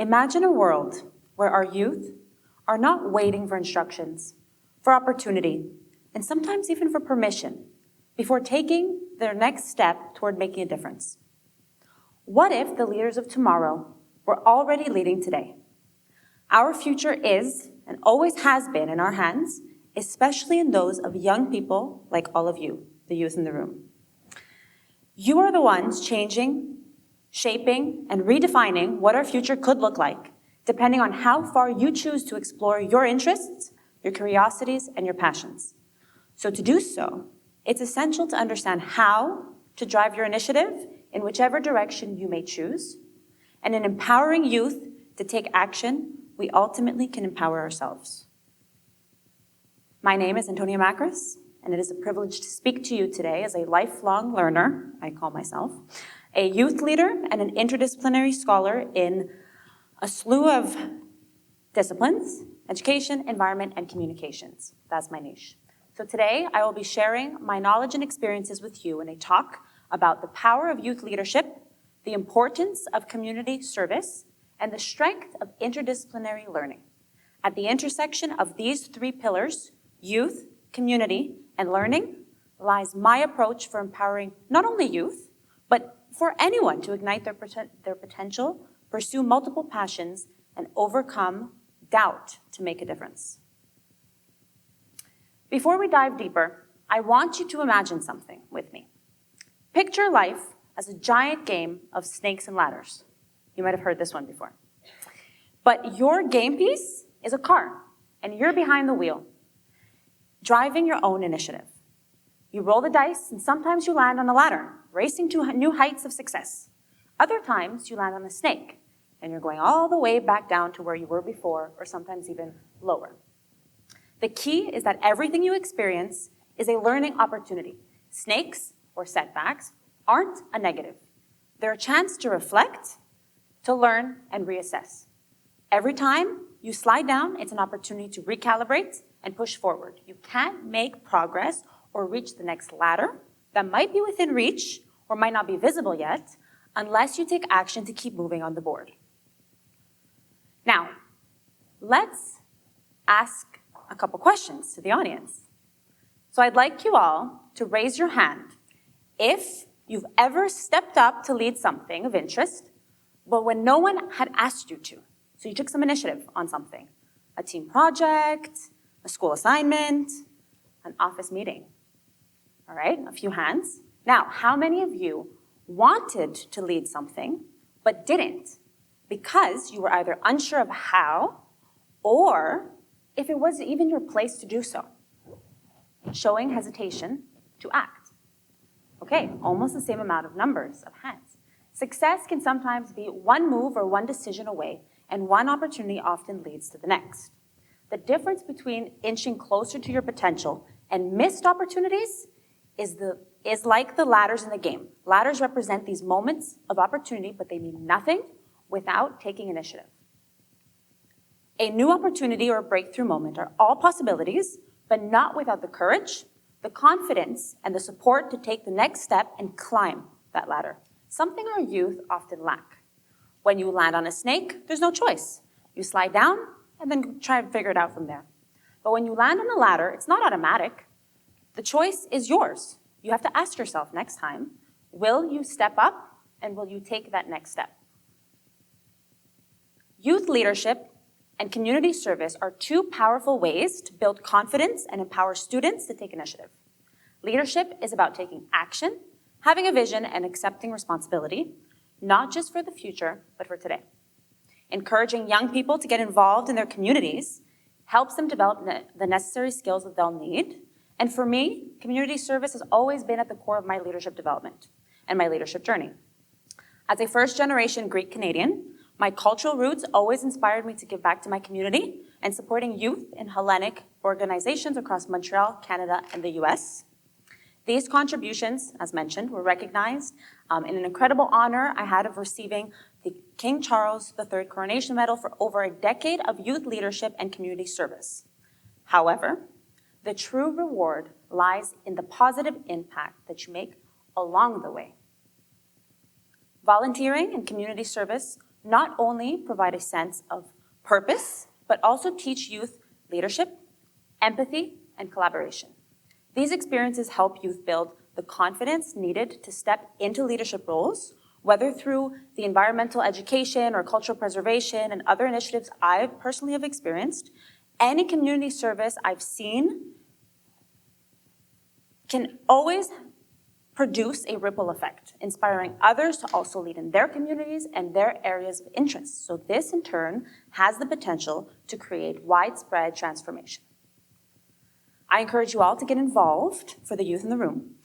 Imagine a world where our youth are not waiting for instructions, for opportunity, and sometimes even for permission before taking their next step toward making a difference. What if the leaders of tomorrow were already leading today? Our future is, and always has been, in our hands, especially in those of young people like all of you, the youth in the room. You are the ones changing, shaping, and redefining what our future could look like, depending on how far you choose to explore your interests, your curiosities, and your passions. So to do so, it's essential to understand how to drive your initiative in whichever direction you may choose, and in empowering youth to take action, we ultimately can empower ourselves. My name is Antonia Macris, and it is a privilege to speak to you today as a lifelong learner, I call myself, a youth leader and an interdisciplinary scholar in a slew of disciplines: education, environment, and communications. That's my niche. So today, I will be sharing my knowledge and experiences with you in a talk about the power of youth leadership, the importance of community service, and the strength of interdisciplinary learning. At the intersection of these three pillars, youth, community, and learning, lies my approach for empowering not only youth, but for anyone to ignite their potential, pursue multiple passions, and overcome doubt to make a difference. Before we dive deeper, I want you to imagine something with me. Picture life as a giant game of snakes and ladders. You might have heard this one before. But your game piece is a car, and you're behind the wheel, driving your own initiative. You roll the dice, and sometimes you land on a ladder, racing to new heights of success. Other times, you land on a snake, and you're going all the way back down to where you were before, or sometimes even lower. The key is that everything you experience is a learning opportunity. Snakes, or setbacks, aren't a negative. They're a chance to reflect, to learn, and reassess. Every time you slide down, it's an opportunity to recalibrate and push forward. You can't make progress or reach the next ladder that might be within reach or might not be visible yet unless you take action to keep moving on the board. Now, let's ask a couple questions to the audience. So I'd like you all to raise your hand if you've ever stepped up to lead something of interest, but when no one had asked you to. So you took some initiative on something, a team project, a school assignment, an office meeting. All right, a few hands. Now, how many of you wanted to lead something, but didn't because you were either unsure of how or if it was even your place to do so, showing hesitation to act? Okay, almost the same amount of numbers of hands. Success can sometimes be one move or one decision away, and one opportunity often leads to the next. The difference between inching closer to your potential and missed opportunities is like the ladders in the game. Ladders represent these moments of opportunity, but they mean nothing without taking initiative. A new opportunity or a breakthrough moment are all possibilities, but not without the courage, the confidence, and the support to take the next step and climb that ladder, something our youth often lack. When you land on a snake, there's no choice. You slide down and then try and figure it out from there. But when you land on a ladder, it's not automatic. The choice is yours. You have to ask yourself next time, will you step up and will you take that next step? Youth leadership and community service are two powerful ways to build confidence and empower students to take initiative. Leadership is about taking action, having a vision, and accepting responsibility, not just for the future, but for today. Encouraging young people to get involved in their communities helps them develop the necessary skills that they'll need. And for me, community service has always been at the core of my leadership development and my leadership journey. As a first-generation Greek Canadian, my cultural roots always inspired me to give back to my community and supporting youth in Hellenic organizations across Montreal, Canada, and the US. These contributions, as mentioned, were recognized in an incredible honor I had of receiving the King Charles III Coronation Medal for over a decade of youth leadership and community service. However, the true reward lies in the positive impact that you make along the way. Volunteering and community service not only provide a sense of purpose, but also teach youth leadership, empathy, and collaboration. These experiences help youth build the confidence needed to step into leadership roles, whether through the environmental education or cultural preservation and other initiatives I personally have experienced. Any community service I've seen can always produce a ripple effect, inspiring others to also lead in their communities and their areas of interest. So this, in turn, has the potential to create widespread transformation. I encourage you all to get involved, for the youth in the room,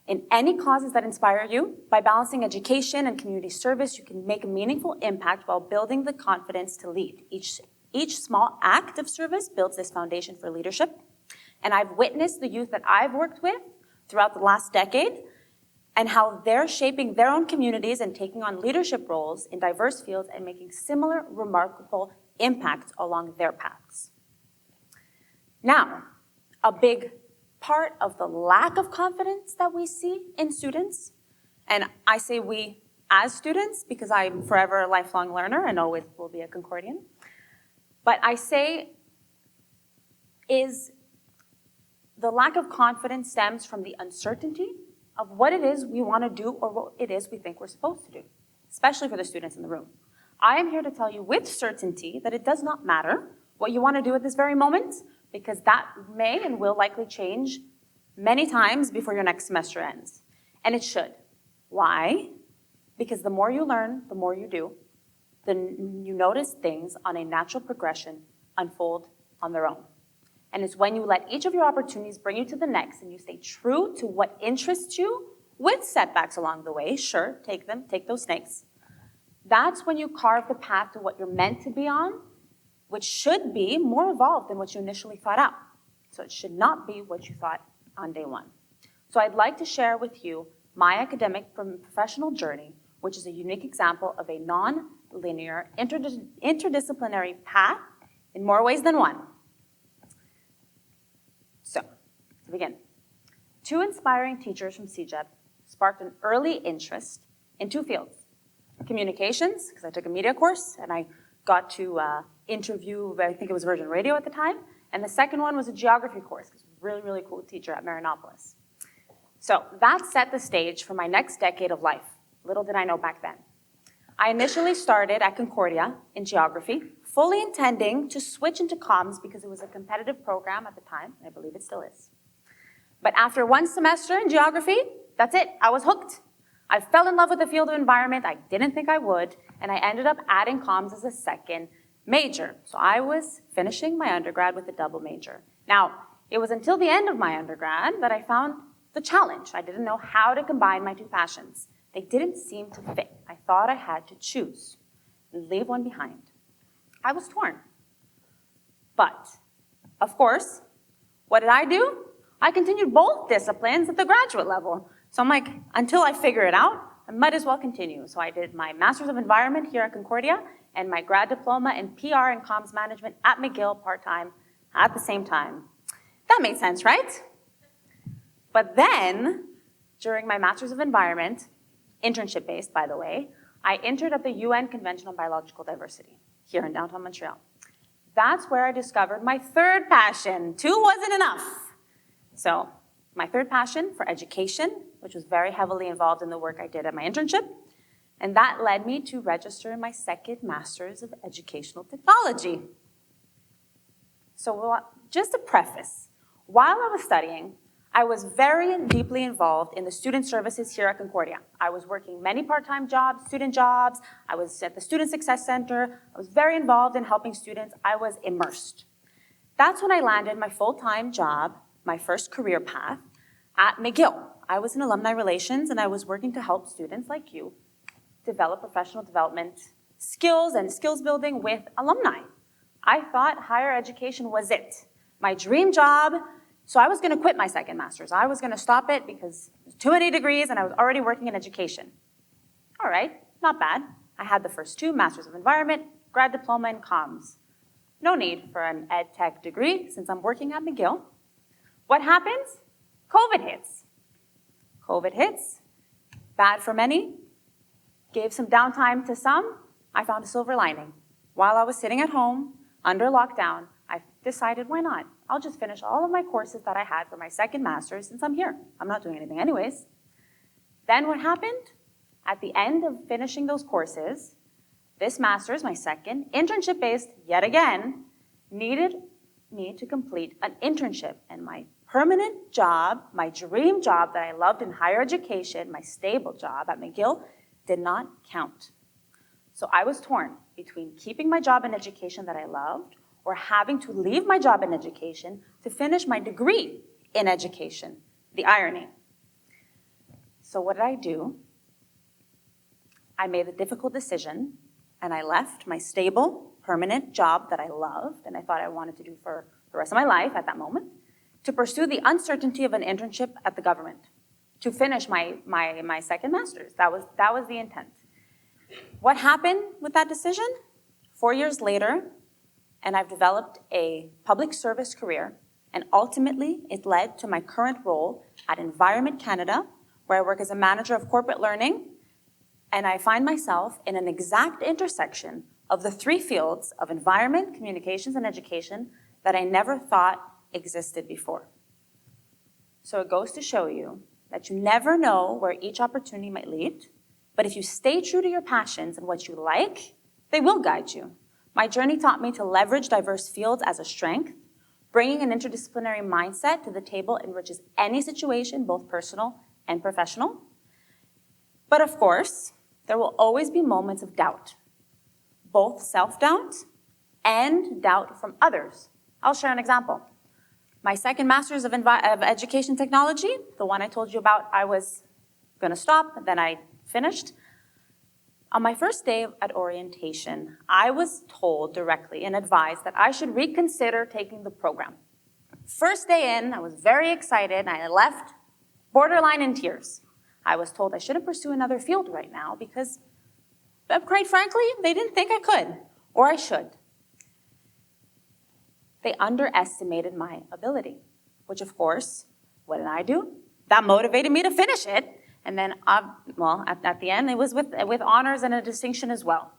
in any causes that inspire you. By balancing education and community service, you can make a meaningful impact while building the confidence to lead. Each small act of service builds this foundation for leadership. And I've witnessed the youth that I've worked with throughout the last decade and how they're shaping their own communities and taking on leadership roles in diverse fields and making similar remarkable impacts along their paths. Now, a big part of the lack of confidence that we see in students, and I say we as students because I'm forever a lifelong learner and always will be a Concordian, but I say is the lack of confidence stems from the uncertainty of what it is we want to do or what it is we think we're supposed to do, especially for the students in the room. I am here to tell you with certainty that it does not matter what you want to do at this very moment, because that may and will likely change many times before your next semester ends. And it should. Why? Because the more you learn, the more you do, then you notice things on a natural progression unfold on their own. And it's when you let each of your opportunities bring you to the next and you stay true to what interests you with setbacks along the way, sure, take them, take those snakes. That's when you carve the path to what you're meant to be on, which should be more evolved than what you initially thought out. So it should not be what you thought on day one. So I'd like to share with you my academic professional journey, which is a unique example of a non-linear, interdisciplinary path in more ways than one. So, to begin, 2 inspiring teachers from CEGEP sparked an early interest in 2 fields. Communications, because I took a media course and I got to interview, I think it was Virgin Radio at the time, and the second one was a geography course, because really, really cool teacher at Marinopolis. So that set the stage for my next decade of life. Little did I know back then. I initially started at Concordia in geography, fully intending to switch into comms because it was a competitive program at the time, and I believe it still is. But after 1 semester in geography, that's it, I was hooked. I fell in love with the field of environment. I didn't think I would, and I ended up adding comms as a second major. So I was finishing my undergrad with a double major. Now, it was until the end of my undergrad that I found the challenge. I didn't know how to combine my 2 passions. They didn't seem to fit. I thought I had to choose and leave one behind. I was torn. But, of course, what did I do? I continued both disciplines at the graduate level. So I'm like, until I figure it out, I might as well continue. So I did my Master's of Environment here at Concordia and my grad diploma in PR and Comms Management at McGill part-time at the same time. That made sense, right? But then, during my Master's of Environment, internship-based, by the way, I interned at the UN Convention on Biological Diversity here in downtown Montreal. That's where I discovered my 3rd passion. 2 wasn't enough. So my 3rd passion for education, which was very heavily involved in the work I did at my internship, and that led me to register in my 2nd Master's of Educational Technology. So just a preface, while I was studying, I was very deeply involved in the student services here at Concordia. I was working many part-time jobs, student jobs. I was at the Student Success Center. I was very involved in helping students. I was immersed. That's when I landed my full-time job, my first career path, at McGill. I was in alumni relations, and I was working to help students like you develop professional development skills and skills building with alumni. I thought higher education was it, my dream job. So I was going to quit my 2nd master's. I was going to stop it because there's too many degrees and I was already working in education. All right, not bad. I had the first 2, Masters of Environment, grad diploma in comms. No need for an ed tech degree since I'm working at McGill. What happens? COVID hits. COVID hits, bad for many, gave some downtime to some, I found a silver lining. While I was sitting at home, under lockdown, I decided, why not? I'll just finish all of my courses that I had for my second master's since I'm here. I'm not doing anything anyways. Then what happened? At the end of finishing those courses, this master's, my second, internship-based yet again, needed me to complete an internship. And my permanent job, my dream job that I loved in higher education, my stable job at McGill, did not count. So I was torn between keeping my job in education that I loved or having to leave my job in education to finish my degree in education. The irony. So what did I do? I made the difficult decision and I left my stable, permanent job that I loved and I thought I wanted to do for the rest of my life at that moment to pursue the uncertainty of an internship at the government, to finish my second master's. That was the intent. What happened with that decision? 4 years later, and I've developed a public service career, and ultimately it led to my current role at Environment Canada, where I work as a manager of corporate learning, and I find myself in an exact intersection of the three fields of environment, communications, and education that I never thought existed before. So it goes to show you that you never know where each opportunity might lead, but if you stay true to your passions and what you like, they will guide you. My journey taught me to leverage diverse fields as a strength. Bringing an interdisciplinary mindset to the table enriches any situation, both personal and professional. But of course, there will always be moments of doubt, both self-doubt and doubt from others. I'll share an example. My second master's of education technology, the one I told you about, I was going to stop, then I finished. On my first day at orientation, I was told directly and advised that I should reconsider taking the program. First day in, I was very excited, and I left borderline in tears. I was told I shouldn't pursue another field right now because, quite frankly, they didn't think I could, or I should. They underestimated my ability, which of course, what did I do? That motivated me to finish it. And then, at the end, it was with honors and a distinction as well.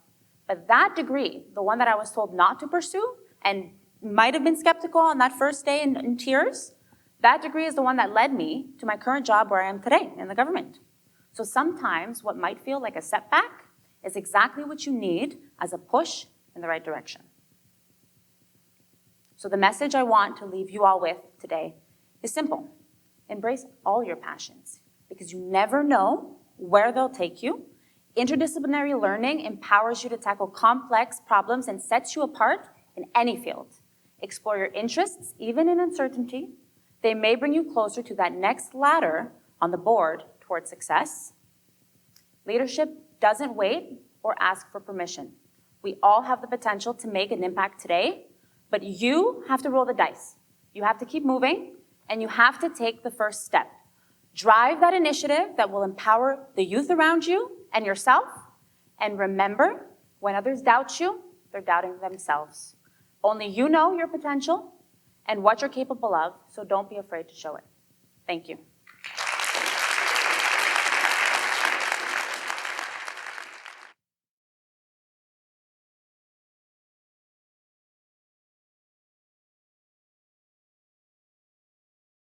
But that degree, the one that I was told not to pursue and might have been skeptical on that first day in tears, that degree is the one that led me to my current job where I am today in the government. So sometimes what might feel like a setback is exactly what you need as a push in the right direction. So the message I want to leave you all with today is simple. Embrace all your passions, because you never know where they'll take you. Interdisciplinary learning empowers you to tackle complex problems and sets you apart in any field. Explore your interests, even in uncertainty. They may bring you closer to that next ladder on the board towards success. Leadership doesn't wait or ask for permission. We all have the potential to make an impact today, but you have to roll the dice. You have to keep moving, and you have to take the first step. Drive that initiative that will empower the youth around you and yourself. And remember, when others doubt you, they're doubting themselves. Only you know your potential and what you're capable of, so don't be afraid to show it. Thank you.